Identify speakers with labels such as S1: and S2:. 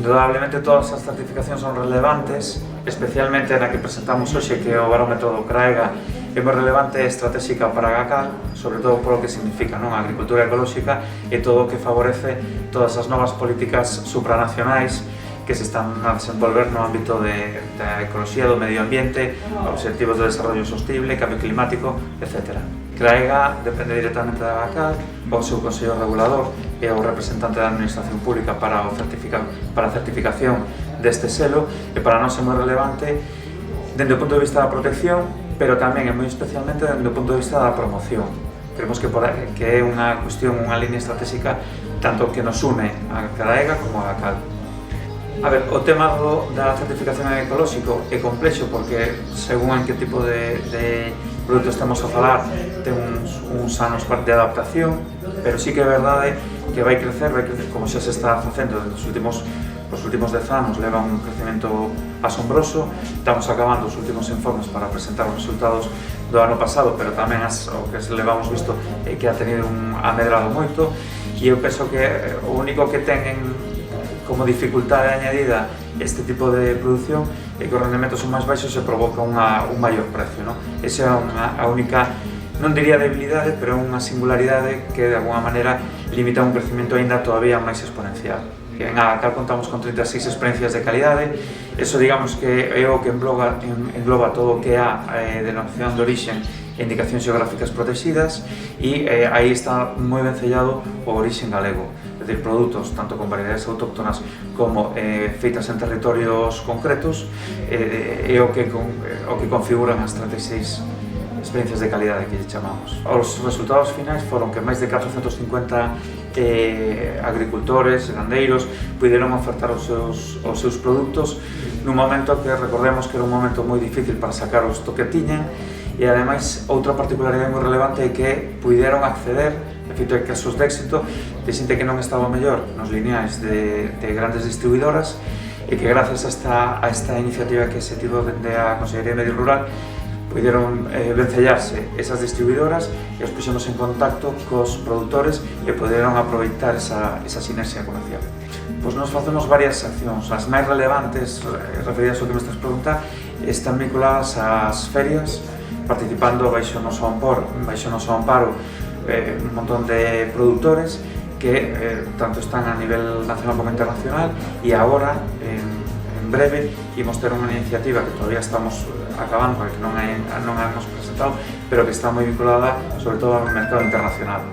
S1: Indudablemente todas as certificacións son relevantes, especialmente na que presentamos hoxe, que é o barómetro do CRAEGA, é moi relevante e estratégica para Agacal, sobre todo polo que significa a agricultura ecolóxica e todo o que favorece todas as novas políticas supranacionais que se están a desenvolver no ámbito da ecoloxía, do medio ambiente, obxectivos de desarrollo sostible, cambio climático, etc. CRAEGA depende directamente da Agacal, o seu Consello Regulador é o representante da Administración Pública para a certificación deste selo, e para nós é moi relevante dende o punto de vista da protección, pero tamén é moi especialmente dende o punto de vista da promoción. Creemos que é unha cuestión, unha línea estratégica tanto que nos une a CRAEGA como a Agacal. A ver, o tema da certificación ecolóxico é complexo porque según en que tipo de produto estamos a falar ten uns anos de adaptación, pero sí que é verdade que vai crecer como xa se está facendo nos últimos 10 anos, leva un crecemento asombroso. Estamos acabando os últimos informes para presentar os resultados do ano pasado, pero tamén o que levamos visto é que ha tenido ha medrado moito, e eu penso que o único que ten como dificultade añadida este tipo de produción é que os rendementos son máis baixos e provoca un maior precio. Esa é a única, non diría debilidade, pero unha singularidade que de alguna maneira limita un crecemento aínda todavía máis exponencial. En Agacal contamos con 36 experiencias de calidade, eso digamos que é o que engloba todo o que é a denominación de origen e indicacións geográficas protegidas, e aí está moi ben sellado o origen galego, é dicir, produtos tanto con variedades autóctonas como feitas en territorios concretos, é o que configuran as 36 experiencias de calidade que lle chamamos. Os resultados finais foron que máis de 450 agricultores, gandeiros, puderon ofertar os seus produtos nun momento que recordemos que era un momento moi difícil para sacar os que tiñan, e ademais outra particularidade moi relevante é que puderon acceder, de feito hai casos de éxito, de xente que non estaba mellor nos lineais de grandes distribuidoras, e que gracias a esta iniciativa que se tivo dende a Consellería de Medio Rural puderon vencellarse esas distribuidoras e os puxemos en contacto cos produtores e poderon aproveitar esa sinerxia comercial. Pois nos facemos varias accións, as máis relevantes referidas ao que me estás preguntar están vinculadas ás ferias, participando baixo o noso amparo un montón de produtores que tanto están a nivel nacional como internacional, e agora en breve imos ter unha iniciativa que todavía estamos acabando, que non a hemos presentado, pero que está moi vinculada sobre todo ao mercado internacional.